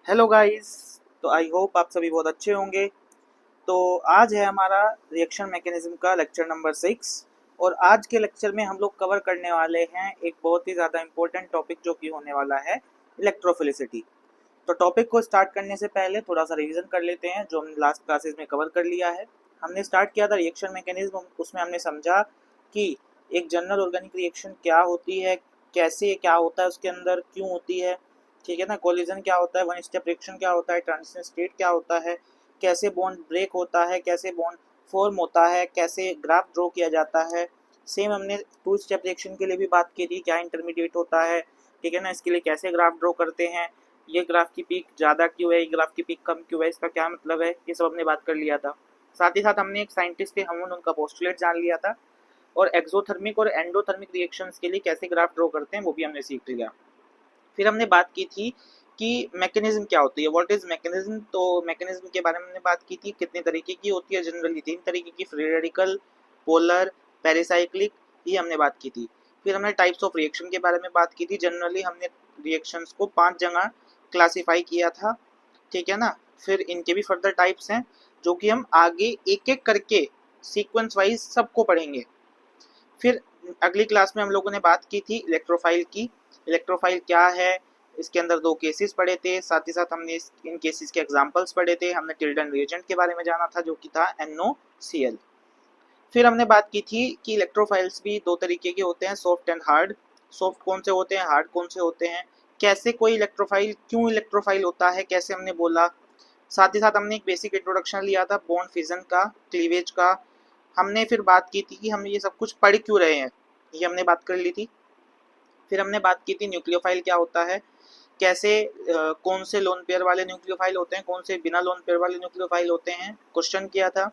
Hello guys. तो I hope आप सभी बहुत अच्छे होंगे। तो आज है हमारा रिएक्शन मैकेनिज्म का लेक्चर नंबर 6 और आज के लेक्चर में हम लोग कवर करने वाले हैं एक बहुत ही ज़्यादा इम्पोर्टेंट टॉपिक जो कि होने वाला है इलेक्ट्रोफिलिसिटी। तो टॉपिक को स्टार्ट करने से पहले थोड़ा सा रिवीजन कर लेते हैं जो हमने लास्ट क्लासेस में कवर कर लिया है। हमने स्टार्ट किया था रिएक्शन मैकेनिज्म, उसमें हमने समझा कि एक जनरल ऑर्गेनिक रिएक्शन क्या होती है, कैसे क्या होता है उसके अंदर, क्यों होती है, ठीक है ना। कोलिजन क्या होता है, वन स्टेप रिएक्शन क्या होता है, ट्रांजिशन स्टेट क्या होता है, कैसे बॉन्ड ब्रेक होता है, कैसे बॉन्ड फॉर्म होता है, कैसे ग्राफ ड्रॉ किया जाता है। सेम हमने टू स्टेप रिएक्शन के लिए भी बात की थी, क्या इंटरमीडिएट होता है, ठीक है ना, इसके लिए कैसे ग्राफ ड्रॉ करते हैं, ये ग्राफ की पीक ज़्यादा क्यों है, ये ग्राफ की पीक कम क्यों है, इसका क्या मतलब है, ये सब हमने बात कर लिया था। साथ ही साथ हमने एक साइंटिस्ट थे, हमने उनका पोस्टुलेट जान लिया था और एक्सोथर्मिक और एंडोथर्मिक रिएक्शंस के लिए कैसे ग्राफ ड्रॉ करते हैं वो भी हमने सीख लिया। फिर हमने बात की थी कि मैकेनिज्म क्या होती है, व्हाट इज मैकेनिज्म। तो मैकेनिज्म के बारे में हमने बात की थी, कितने तरीके की होती है, जनरली 3 तरीके की, फ्री रेडिकल, पोलर, पेरिसाइक्लिक, ये हमने बात की थी। फिर हमने टाइप्स ऑफ रिएक्शन के बारे में बात की थी, जनरली हमने रिएक्शंस को 5 जगह क्लासिफाई किया था, ठीक है ना। फिर इनके भी फर्दर टाइप्स हैं जो कि हम आगे एक एक करके सीक्वेंस वाइज सबको पढ़ेंगे। फिर अगली क्लास में हम लोगों ने बात की थी इलेक्ट्रोफाइल की। इलेक्ट्रोफाइल क्या है, इसके अंदर 2 केसेस पढ़े थे, साथ ही साथ हमने इन केसेस के एग्जांपल्स पढ़े थे। हमने टिल्डन रिएजेंट के बारे में जाना था जो कि था NOCl। फिर हमने बात की थी कि इलेक्ट्रोफाइल्स भी 2 तरीके के होते हैं, सॉफ्ट एंड हार्ड। सॉफ्ट कौन से होते हैं, हार्ड कौन से होते हैं, कैसे कोई इलेक्ट्रोफाइल क्यों इलेक्ट्रोफाइल होता है, कैसे हमने बोला। साथ ही साथ हमने एक बेसिक इंट्रोडक्शन लिया था बॉन्ड फिजन का, क्लीवेज का। हमने फिर बात की थी कि हम ये सब कुछ पढ़ क्यों रहे हैं, ये हमने बात कर ली थी। फिर हमने बात की थी न्यूक्लियोफाइल क्या होता है, कैसे कौन से लोन पेयर वाले न्यूक्लियोफाइल होते हैं, कौन से बिना लोन पेयर वाले न्यूक्लियोफाइल होते हैं, क्वेश्चन किया था।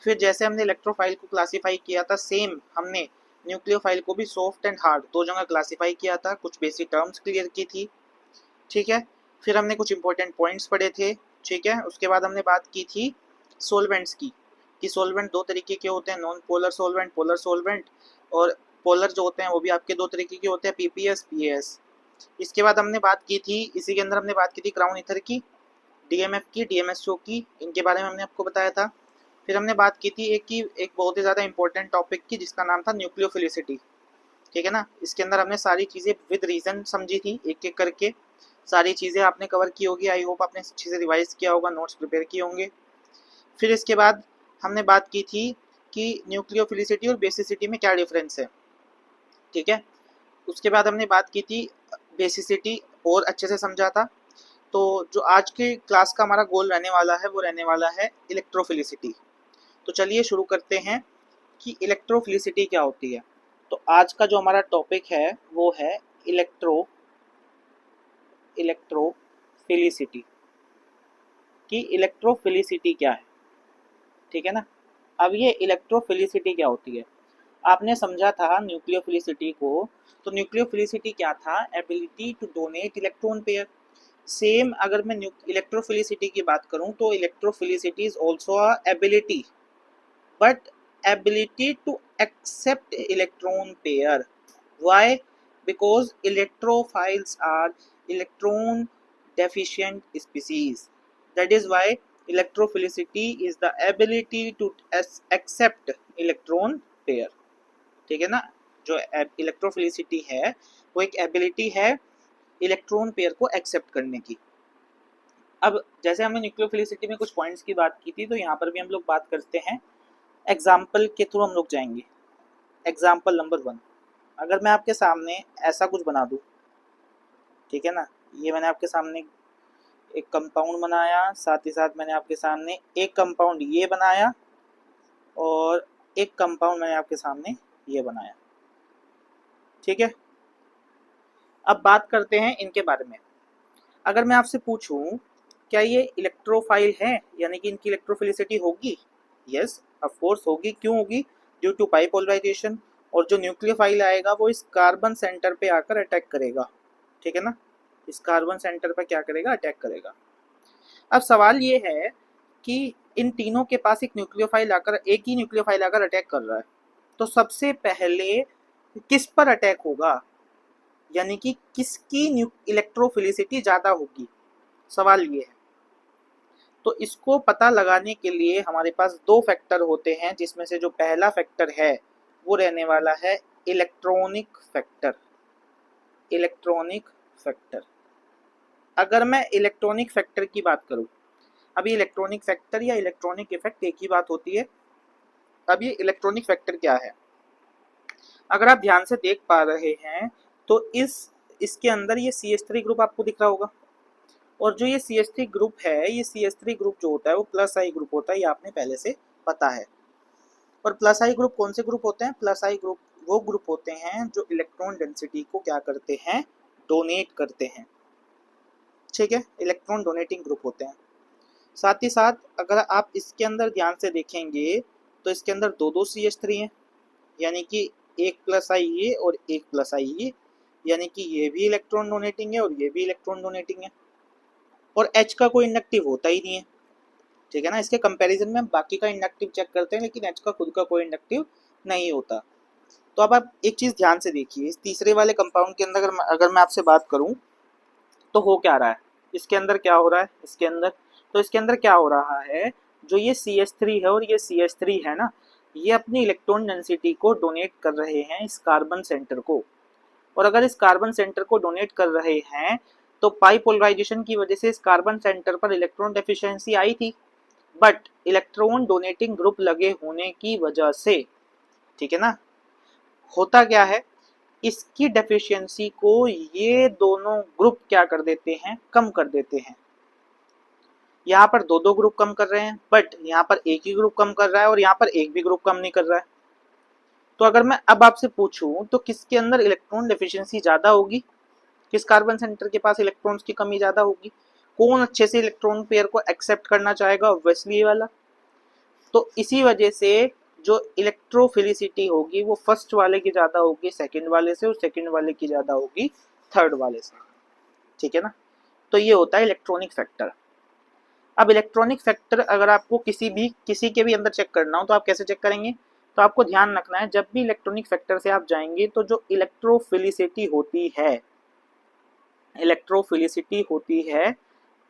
फिर जैसे हमने इलेक्ट्रोफाइल को क्लासीफाई किया था, सेम हमने न्यूक्लियोफाइल को भी सॉफ्ट एंड हार्ड 2 जगह क्लासीफाई किया था, कुछ बेसिक टर्म्स क्लियर की थी, ठीक है। फिर हमने कुछ इंपॉर्टेंट पॉइंट्स पढ़े थे, ठीक है। उसके बाद हमने बात की थी सोलवेंट्स की, कि सोलवेंट 2 तरीके के होते हैं, non polar solvent, polar solvent. और पोलर जो होते हैं वो भी आपके 2 तरीके के होते हैं, PPS, PAS। इसके बाद हमने बात की थी, इसी के अंदर हमने बात की थी क्राउन ईथर की, DMF की, DMSO की, इनके बारे में हमने आपको बताया था। फिर हमने बात की थी एक बहुत ही ज़्यादा इंपॉर्टेंट टॉपिक की जिसका नाम था न्यूक्लियोफिलिसिटी, ठीक है ना। इसके अंदर हमने सारी चीज़ें विद रीज़न समझी थी, एक एक करके सारी चीज़ें आपने कवर की होगी। आई होप आपने अच्छे से रिवाइज किया होगा, नोट्स प्रिपेयर किए होंगे। फिर इसके बाद हमने बात की थी कि न्यूक्लियोफिलिसिटी और बेसिसिटी में क्या डिफरेंस है, ठीक है। उसके बाद हमने बात की थी बेसिसिटी और अच्छे से समझा था। तो जो आज के क्लास का हमारा गोल रहने वाला है वो रहने वाला है इलेक्ट्रोफिलिसिटी। तो चलिए शुरू करते हैं कि इलेक्ट्रोफिलिसिटी क्या होती है। तो आज का जो हमारा टॉपिक है वो है इलेक्ट्रोफिलिसिटी, कि इलेक्ट्रोफिलिसिटी क्या है, ठीक है ना। अब ये इलेक्ट्रोफिलिसिटी क्या होती है, आपने समझा था न्यूक्लियोफिलिसिटी को। तो न्यूक्लियोफिलिसिटी क्या था, ability to donate electron pair. Same अगर मैं इलेक्ट्रोफिलिसिटी की बात करूं तो electrophilicity is also a ability, but ability to accept electron pair. Why? Because electrophiles are electron deficient species. That is why electrophilicity is the ability to accept electron pair, ठीक है ना। जो इलेक्ट्रोफिलिसिटी है वो एक एबिलिटी है electron pair को accept करने की। अब जैसे हमने न्यूक्लियोफिलिसिटी में कुछ पॉइंट्स की बात की थी, तो यहाँ पर भी हम लोग बात करते हैं, एग्जाम्पल के थ्रू हम लोग जाएंगे। एग्जाम्पल नंबर 1, अगर मैं आपके सामने ऐसा कुछ बना दूँ, ठीक है ना, ये मैंने आपके सामने एक कंपाउंड बनाया, साथ ही साथ मैंने आपके सामने एक कंपाउंड ये बनाया और एक कंपाउंड मैंने आपके सामने ये बनाया, ठीक है। अब बात करते हैं इनके बारे में। अगर मैं आपसे पूछूं क्या ये इलेक्ट्रोफाइल है, यानी कि इनकी इलेक्ट्रोफिलिसिटी होगी, यस ऑफ कोर्स होगी। क्यों होगी? Due to pi polarization. और जो न्यूक्लियोफाइल आएगा वो इस कार्बन सेंटर पे आकर अटैक करेगा, ठीक है ना, इस कार्बन सेंटर पर क्या करेगा, अटैक करेगा। अब सवाल ये है कि इन तीनों के पास एक ही न्यूक्लियोफाइल आकर अटैक कर रहा है, तो सबसे पहले किस पर अटैक होगा, यानी कि किसकी इलेक्ट्रोफिलिसिटी ज़्यादा होगी। सवाल ये है। तो इसको पता लगाने के लिए हमारे पास दो फैक्टर होते हैं, जिसमें से जो पहला फैक्टर है वो रहने वाला है इलेक्ट्रॉनिक फैक्टर। इलेक्ट्रॉनिक फैक्टर, अगर मैं इलेक्ट्रॉनिक फैक्टर की बात करूं, अभी इलेक्ट्रॉनिक फैक्टर या इलेक्ट्रॉनिक इफेक्ट एक ही बात होती है। अब ये इलेक्ट्रॉनिक फैक्टर क्या है, अगर आप ध्यान से देख पा रहे हैं तो इसके अंदर ये CH3 ग्रुप आपको दिख रहा होगा, और जो ये CH3 ग्रुप है, ये CH3 ग्रुप जो होता है वो प्लस आई ग्रुप होता है, ये आपने पहले से पता है। और प्लस आई ग्रुप कौन से ग्रुप होते हैं, प्लस आई ग्रुप वो ग्रुप होते हैं जो इलेक्ट्रॉन डेंसिटी को क्या करते हैं, डोनेट करते हैं। ठीक है, इलेक्ट्रॉन डोनेटिंग ग्रुप होते हैं। साथ ही साथ अगर आप इसके अंदर ध्यान से देखेंगे तो इसके अंदर दो दो CH3 हैं, यानी कि एक प्लस आई ये और एक प्लस आई ये, यानी कि ये भी इलेक्ट्रॉन डोनेटिंग है और ये भी इलेक्ट्रॉन डोनेटिंग है। और H का कोई इंडक्टिव होता ही नहीं है, ठीक है ना। इसके कंपैरिजन में हम बाकी का इंडक्टिव चेक करते हैं, लेकिन H का खुद का कोई इंडक्टिव नहीं होता। तो अब आप एक चीज ध्यान से देखिए, इस तीसरे वाले कंपाउंड के अंदर अगर मैं आपसे बात करूं तो हो क्या रहा है, इसके अंदर क्या हो रहा है, इसके अंदर क्या हो रहा है, जो ये CH3 है और ये CH3 है ना, ये अपनी इलेक्ट्रॉन डेंसिटी को डोनेट कर रहे हैं इस कार्बन सेंटर को। और अगर इस कार्बन सेंटर को डोनेट कर रहे हैं तो पाई पोलराइजेशन की वजह से इस कार्बन सेंटर पर इलेक्ट्रॉन डेफिशिएंसी आई थी, बट इलेक्ट्रॉन डोनेटिंग ग्रुप लगे होने की वजह से, ठीक है ना, होता क्या है, इसकी डेफिशिएंसी को ये दोनों ग्रुप क्या कर देते हैं, कम कर देते हैं। यहाँ पर दो दो ग्रुप कम कर रहे हैं, बट यहाँ पर एक ही ग्रुप कम कर रहा है और यहाँ पर एक भी ग्रुप कम नहीं कर रहा है। तो अगर मैं अब आपसे पूछूं तो किसके अंदर इलेक्ट्रॉन डेफिशिएंसी ज्यादा होगी, किस कार्बन सेंटर के पास इलेक्ट्रॉन्स की कमी ज्यादा होगी, कौन अच्छे से इलेक्ट्रॉन पेयर को एक्सेप्ट करना चाहेगा, ऑब्वियसली ये वाला। तो इसी वजह से जो इलेक्ट्रोफिलिसिटी होगी वो फर्स्ट वाले की ज्यादा होगी सेकंड वाले से, और सेकंड वाले की ज्यादा होगी थर्ड वाले से, ठीक है ना। तो ये होता है इलेक्ट्रॉनिक फैक्टर। अब इलेक्ट्रॉनिक फैक्टर अगर आपको किसी के भी अंदर चेक करना हो तो आप कैसे चेक करेंगे, तो आपको ध्यान रखना है जब भी इलेक्ट्रॉनिक फैक्टर से आप जाएंगे तो जो इलेक्ट्रोफिलिसिटी होती है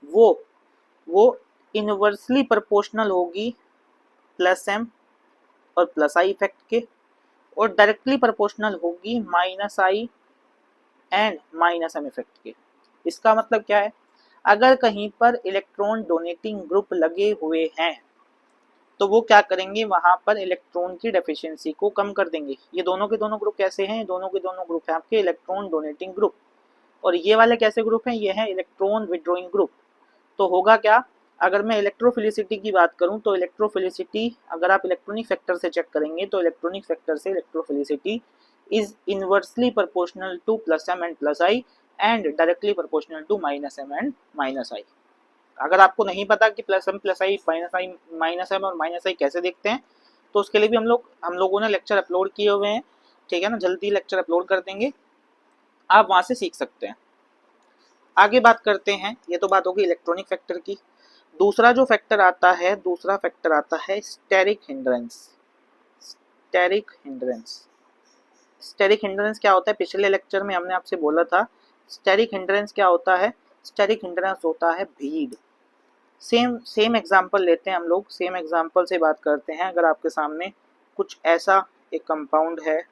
वो इनवर्सली प्रोपोर्शनल होगी प्लस एम और प्लस आई इफेक्ट के, और डायरेक्टली प्रोपोर्शनल होगी minus I and minus M effect के। इसका मतलब क्या है, अगर कहीं पर इलेक्ट्रॉन डोनेटिंग ग्रुप लगे हुए हैं तो वो क्या करेंगे, वहां पर इलेक्ट्रॉन की डेफिशिएंसी को कम कर देंगे। ये दोनों के दोनों ग्रुप कैसे हैं, दोनों के दोनों ग्रुप हैं आपके इलेक्ट्रॉन डोनेटिंग ग्रुप। और ये वाले कैसे ग्रुप हैं, ये है इलेक्ट्रॉन विड्रॉइंग ग्रुप। तो होगा क्या, अगर मैं इलेक्ट्रोफिलिसिटी की बात करूं तो इलेक्ट्रोफिलिसिटी अगर आप इलेक्ट्रॉनिक फैक्टर से चेक करेंगे तो इलेक्ट्रॉनिक फैक्टर से electrophilicity is inversely proportional to plus M and plus I and directly proportional to minus M and minus I. अगर आपको नहीं पता कि plus M plus I minus M और माइनस आई कैसे देखते हैं, तो उसके लिए भी हम लोगों ने लेक्चर अपलोड किए हुए हैं, ठीक है ना, जल्दी लेक्चर अपलोड कर देंगे, आप वहां से सीख सकते हैं। आगे बात करते हैं, ये तो बात होगी इलेक्ट्रॉनिक फैक्टर की। दूसरा फैक्टर आता है steric hindrance. Steric hindrance, steric hindrance क्या होता है, पिछले लेक्चर में हमने आपसे बोला था। स्टेरिक हिंड्रेंस क्या होता है, स्टेरिक हिंड्रेंस होता है भीड़। सेम एग्जांपल लेते हैं हम लोग, सेम एग्जांपल से बात करते हैं। अगर आपके सामने कुछ ऐसा एक कंपाउंड है,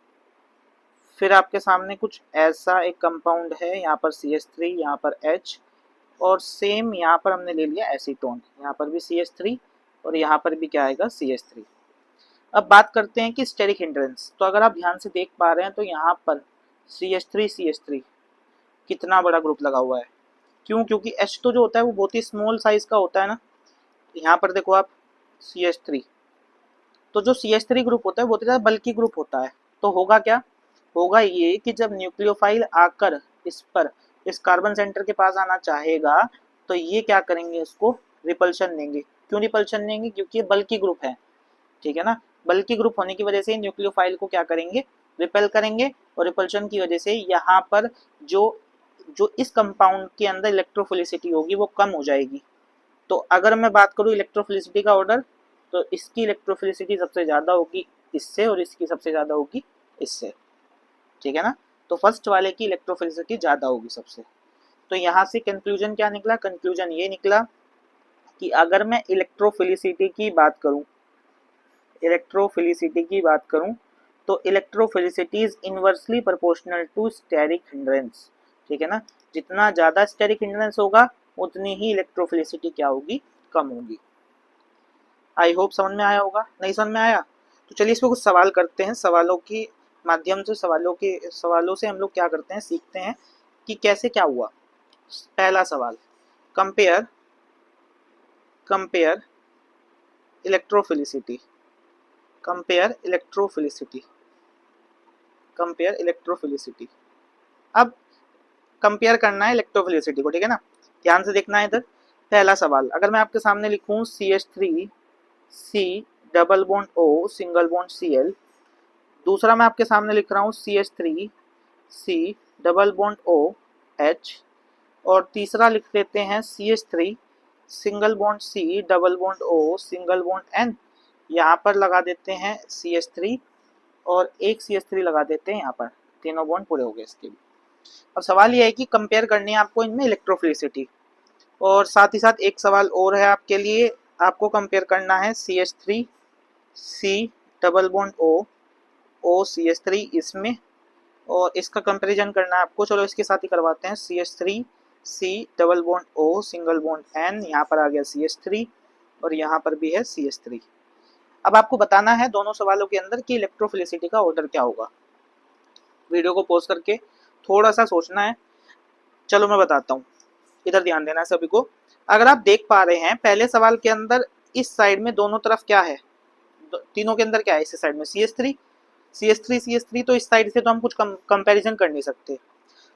फिर आपके सामने कुछ ऐसा एक कंपाउंड है, यहाँ पर CH3, यहाँ पर H, और सेम यहाँ पर हमने ले लिया एसीटोन, यहाँ पर भी CH3 और यहाँ पर भी क्या आएगा, CH3। अब बात करते हैं कि स्टेरिक हिंड्रेंस। तो अगर आप ध्यान से देख पा रहे हैं तो यहाँ पर CH3 कितना बड़ा ग्रुप लगा हुआ है, क्यों, क्योंकि H तो जो होता है वो बहुत ही स्मॉल साइज का होता है ना। यहाँ पर देखो आप CH3, तो जो CH3 ग्रुप होता है बहुत ही ज़्यादा बल्कि ग्रुप होता है। तो होगा क्या, होगा ये कि जब न्यूक्लियोफाइल आकर इस कार्बन सेंटर के पास आना चाहेगा तो ये क्या करेंगे, इसको रिपल्शन देंगे। क्यों रिपल्शन देंगे, क्योंकि ये बल्कि ग्रुप है, ठीक है ना। बल्कि ग्रुप होने की वजह से न्यूक्लियोफाइल को क्या करेंगे, रिपेल करेंगे, और रिपल्शन की वजह से यहाँ पर जो जो इस कंपाउंड के अंदर इलेक्ट्रोफिलिसिटी होगी वो कम हो जाएगी। तो अगर मैं बात करूँ इलेक्ट्रोफिलिसिटी का ऑर्डर, तो इसकी इलेक्ट्रोफिलिसिटी सबसे ज़्यादा होगी इससे और इसकी सबसे ज़्यादा होगी इससे, ठीक है ना। तो फर्स्ट वाले की इलेक्ट्रोफिलिसिटी ज़्यादा होगी सबसे। तो यहाँ से कंक्लूजन क्या निकला? कंक्लूजन ये निकला कि अगर मैं इलेक्ट्रोफिलिसिटी की बात करूं, तो electrophilicity is inversely proportional to steric hindrance. ठीक है ना, जितना ज्यादा स्टेरिक हिंड्रेंस होगा उतनी ही इलेक्ट्रोफिलिसिटी क्या होगी? कम होगी। आई होप समझ में आया होगा। नहीं समझ में आया तो चलिए इस पर कुछ सवाल करते हैं। सवालों के माध्यम से सवालों से हम लोग क्या करते हैं, सीखते हैं कि कैसे क्या हुआ। पहला सवाल, कंपेयर इलेक्ट्रोफिलिसिटी, अब कंपेयर करना है इलेक्ट्रोफिलिसिटी को। ठीक है ना, ध्यान से देखना है इधर। पहला सवाल, अगर मैं आपके सामने लिखूं CH3C double bond O single bond Cl, दूसरा मैं आपके सामने लिख रहा हूं CH3C डबल बॉन्ड OH, और तीसरा लिख देते हैं CH3 single bond C double bond O single bond N। यहाँ पर लगा देते हैं CH3 और एक CH3 लगा देते हैं यहाँ पर, तीनों बॉन्ड पूरे हो गए इसके भी। अब सवाल ये है कि कंपेयर करनी है आपको इनमें इलेक्ट्रोफिलिसिटी, और साथ ही साथ एक सवाल और है आपके लिए, आपको कंपेयर करना है CH3C double bond O CH3 इसमें, और इसका कंपैरिजन करना है आपको। चलो इसके साथ ही करवाते हैं, CH3C double bond O single bond N, यहाँ पर आ गया CH3 और यहाँ पर भी है CH3। अब आपको बताना है दोनों सवालों के अंदर कि इलेक्ट्रोफिलिसिटी का ऑर्डर क्या होगा। वीडियो को पॉज करके थोड़ा सा सोचना है। चलो मैं बताता हूँ, इधर ध्यान देना है सभी को। अगर आप देख पा रहे हैं पहले सवाल के अंदर इस साइड में दोनों तरफ क्या है, तीनों के अंदर क्या है, इस साइड में CH3, तो इस साइड से तो हम कुछ कंपैरिजन कर नहीं सकते।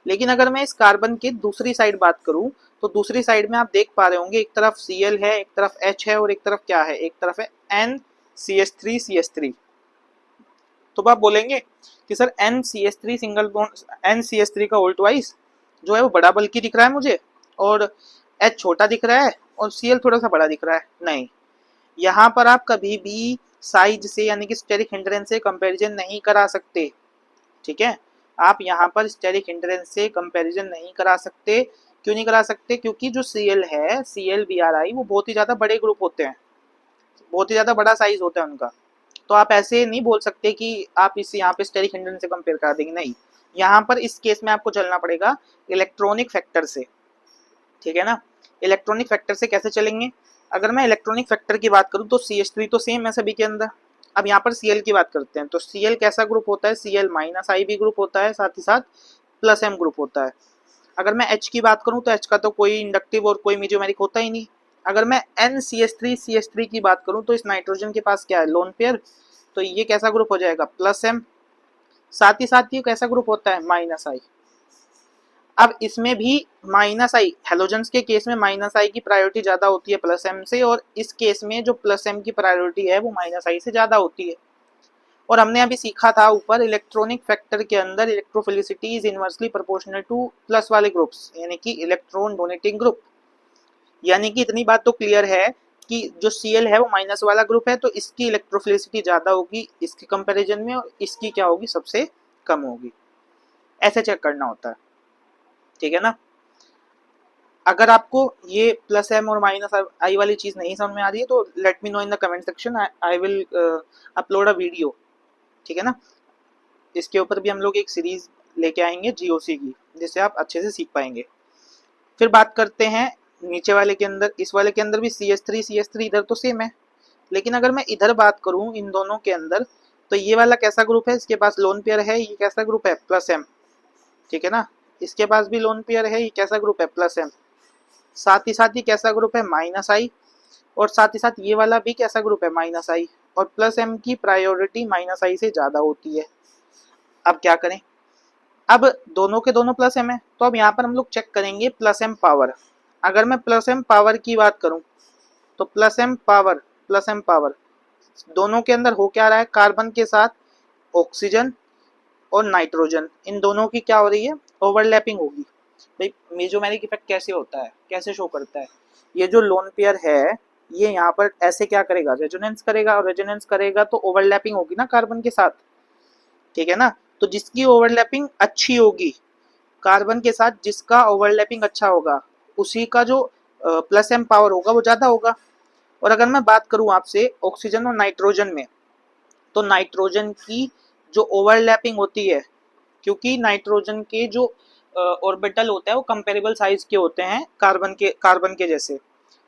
लेकिन अगर मैं इस कार्बन की दूसरी साइड बात करूं तो दूसरी साइड में आप देख पा रहे होंगे एक तरफ Cl है, एक तरफ H है और एक तरफ क्या है, एक तरफ है NCH3CH3। तो आप बोलेंगे कि sir NCH3 single bond NCH3 का उल्ट वाइज जो है वो बड़ा बल्कि दिख रहा है मुझे, और H छोटा दिख रहा है और Cl थोड़ा सा बड़ा दिख रहा है। नहीं, यहाँ पर आप कभी भी साइज से यानी कि स्टेरिक हिंड्रेंस से कंपैरिजन नहीं करा सकते। ठीक है, आप यहाँ पर स्टेरिक हिंड्रेंस से कंपैरिजन नहीं करा सकते। क्यों नहीं करा सकते? क्योंकि जो Cl है, ClBrI, वो बहुत ही ज़्यादा बड़े ग्रुप होते हैं, बहुत ही ज़्यादा बड़ा साइज होता है उनका। तो आप ऐसे नहीं बोल सकते कि आप इस यहाँ पे स्टेरिक हिंड्रेंस से कंपेयर कर देंगे, नहीं। यहाँ पर इस केस में आपको चलना पड़ेगा इलेक्ट्रॉनिक फैक्टर से। ठीक है ना, इलेक्ट्रॉनिक फैक्टर से कैसे चलेंगे? अगर मैं इलेक्ट्रॉनिक फैक्टर की बात करूं तो CH3 तो सेम है सभी के अंदर। अब यहाँ पर Cl की बात करते हैं, तो Cl कैसा ग्रुप होता है? Cl माइनस I भी ग्रुप होता है, साथ ही साथ प्लस M ग्रुप होता है। अगर मैं H की बात करूं तो H का तो कोई इंडक्टिव और कोई मेजोमेरिक होता ही नहीं। अगर मैं NCH3CH3 की बात करूं तो इस नाइट्रोजन के पास क्या है? लोन पेयर, तो ये कैसा ग्रुप हो जाएगा? Plus M। साथ ही साथ ये कैसा ग्रुप होता है? Minus I। अब इसमें भी माइनस आई, हेलोजेंस के केस में माइनस आई की प्रायोरिटी ज्यादा होती है प्लस एम से, और इस केस में जो प्लस एम की प्रायोरिटी है वो माइनस आई से ज्यादा होती है। और हमने अभी सीखा था ऊपर, इलेक्ट्रॉनिक फैक्टर के अंदर electrophilicity is inversely proportional to plus वाले ग्रुप्स, यानी कि इलेक्ट्रॉन डोनेटिंग ग्रुप। यानी कि इतनी बात तो क्लियर है कि जो Cl है वो माइनस वाला ग्रुप है, तो इसकी इलेक्ट्रोफिलिसिटी ज्यादा होगी इसके कंपैरिजन में, और इसकी क्या होगी? सबसे कम होगी। ऐसे चेक करना होता है। ठीक है ना, अगर आपको ये प्लस एम और माइनस आई वाली चीज नहीं समझ में आ रही है तो let me know in the comment section, I will upload a video. ठीक है ना, इसके ऊपर भी हम लोग एक सीरीज लेके आएंगे GOC की, जिससे आप अच्छे से सीख पाएंगे। फिर बात करते हैं नीचे वाले के अंदर। इस वाले के अंदर भी CH3 इधर तो सेम है, लेकिन अगर मैं इधर बात करूं इन दोनों के अंदर, तो ये वाला कैसा ग्रुप है? इसके पास लोन पेयर है, ये कैसा ग्रुप है? Plus M. ठीक है ना, इसके पास भी लोन पेयर है, ये कैसा ग्रुप है? Plus M. साथ ही साथ ये कैसा ग्रुप है? Minus I. और साथ ही साथ ये वाला भी कैसा ग्रुप है? Minus I. और प्लस एम की प्रायोरिटी माइनस आई से ज्यादा होती है। अब क्या करें? अब दोनों के दोनों प्लस एम है, तो अब यहाँ पर हम लोग चेक करेंगे प्लस एम पावर। अगर मैं प्लस एम पावर की बात करूं तो प्लस एम पावर दोनों के अंदर हो क्या रहा है? कार्बन के साथ ऑक्सीजन और नाइट्रोजन, इन दोनों की क्या हो रही है? ओवरलैपिंग होगी। भाई मेसोमेरिक इफेक्ट कैसे होता है, कैसे शो करता है? ये जो लोन पेयर है ये यहाँ पर ऐसे क्या करेगा? रेजोनेंस करेगा, और रेजोनेंस करेगा तो ओवरलैपिंग होगी ना कार्बन के साथ। ठीक है ना, तो जिसकी ओवरलैपिंग अच्छी होगी कार्बन के साथ जिसका ओवरलैपिंग अच्छा होगा उसी का जो प्लस एम पावर होगा वो ज़्यादा होगा। और अगर मैं बात करूँ आपसे ऑक्सीजन और नाइट्रोजन में, तो नाइट्रोजन की जो ओवरलैपिंग होती है, क्योंकि नाइट्रोजन के जो ऑर्बिटल होता है वो कंपेरेबल साइज के होते हैं कार्बन के जैसे,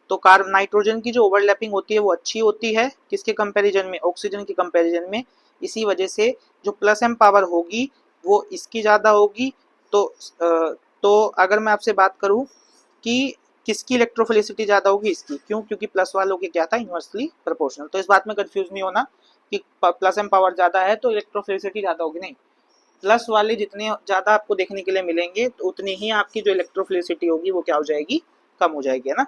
तो नाइट्रोजन की जो ओवरलैपिंग होती है वो अच्छी होती है किसके कंपैरिजन में, ऑक्सीजन के कंपैरिजन में। इसी वजह से जो प्लस एम पावर होगी वो इसकी ज़्यादा होगी। तो अगर मैं आपसे बात करूं कि किसकी इलेक्ट्रोफिलिसिटी ज़्यादा होगी, इसकी। क्यों? क्योंकि प्लस वालों के क्या था, इन्वर्सली प्रोपोर्शनल। तो इस बात में कंफ्यूज नहीं होना कि प्लस एम पावर ज़्यादा है तो इलेक्ट्रोफिलिसिटी ज़्यादा होगी, नहीं। प्लस वाले जितने ज़्यादा आपको देखने के लिए मिलेंगे तो उतनी ही आपकी जो इलेक्ट्रोफिलिसिटी होगी वो क्या हो जाएगी, कम हो जाएगी, है ना।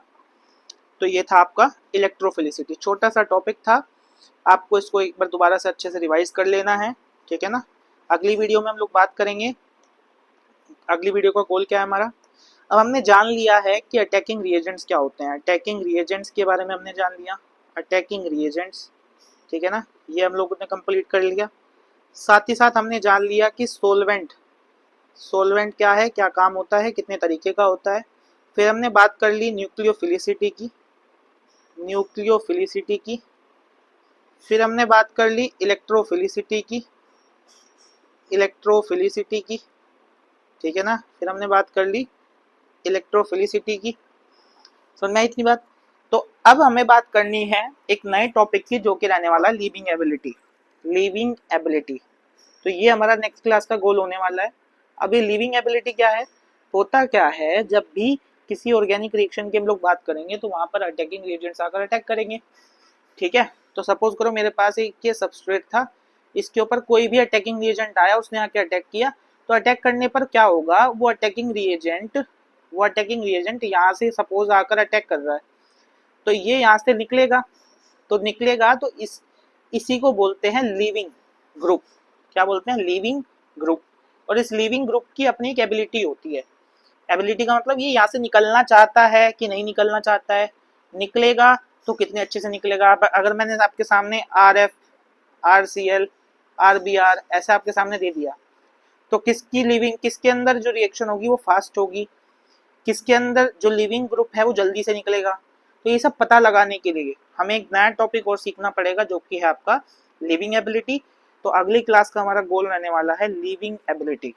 तो ये था आपका इलेक्ट्रोफिलिसिटी, छोटा सा टॉपिक था, आपको इसको एक बार दोबारा से अच्छे से रिवाइज कर लेना है, ठीक है ना। अगली वीडियो में हम लोग बात करेंगे, अगली वीडियो का गोल क्या है हमारा। अब हमने जान लिया है कि अटैकिंग रिएजेंट्स क्या होते हैं, अटैकिंग रिएजेंट्स के बारे में हमने जान लिया, अटैकिंग रिएजेंट्स, ठीक है ना, ये हम लोगों ने कंप्लीट कर लिया। साथ ही साथ हमने जान लिया कि सोलवेंट, सोलवेंट क्या है, क्या काम होता है, कितने तरीके का होता है। फिर हमने बात कर ली न्यूक्लियोफिलिसिटी की, न्यूक्लियोफिलिसिटी की। फिर हमने बात कर ली इलेक्ट्रोफिलिसिटी की, इलेक्ट्रोफिलिसिटी की, ठीक है ना। फिर हमने बात कर ली इलेक्ट्रोफिलिसिटी की, समझ में आई इतनी बात। तो अब हमें बात करनी है एक नए टॉपिक की, जो कि रहने वाला है लीविंग एबिलिटी, लीविंग एबिलिटी। तो ये हमारा नेक्स्ट क्लास का गोल होने वाला है। अभी लीविंग एबिलिटी क्या है, होता क्या है, जब भी किसी ऑर्गेनिक रिएक्शन की हम लोग बात करेंगे तो वहां पर अटैकिंग रिएजेंट्स आकर अटैक करेंगे, ठीक है। तो सपोज करो मेरे पास एक ये सबस्ट्रेट था, इसके ऊपर कोई भी अटैकिंग रिएजेंट आया, उसने आके अटैक किया, तो अटैक करने पर क्या होगा, वो अटैकिंग रिएजेंट यहाँ से सपोज आकर अटैक कर रहा है, तो ये यहाँ से निकलेगा, तो इसी को बोलते हैं लीविंग ग्रुप। क्या बोलते हैं, लीविंग ग्रुप। और इस लीविंग ग्रुप की अपनी एक एबिलिटी होती है, एबिलिटी का मतलब ये यहाँ से निकलना चाहता है कि नहीं निकलना चाहता है, निकलेगा तो कितने अच्छे से निकलेगा। अगर मैंने आपके सामने RF, RCl, RBr ऐसा आपके सामने दे दिया, तो किसकी लिविंग, किसके अंदर जो रिएक्शन होगी वो फास्ट होगी, किसके अंदर जो लिविंग ग्रुप है वो जल्दी से निकलेगा। तो ये सब पता लगाने के लिए हमें एक नया टॉपिक और सीखना पड़ेगा, जो कि है आपका लिविंग एबिलिटी। तो अगली क्लास का हमारा गोल रहने वाला है लिविंग एबिलिटी।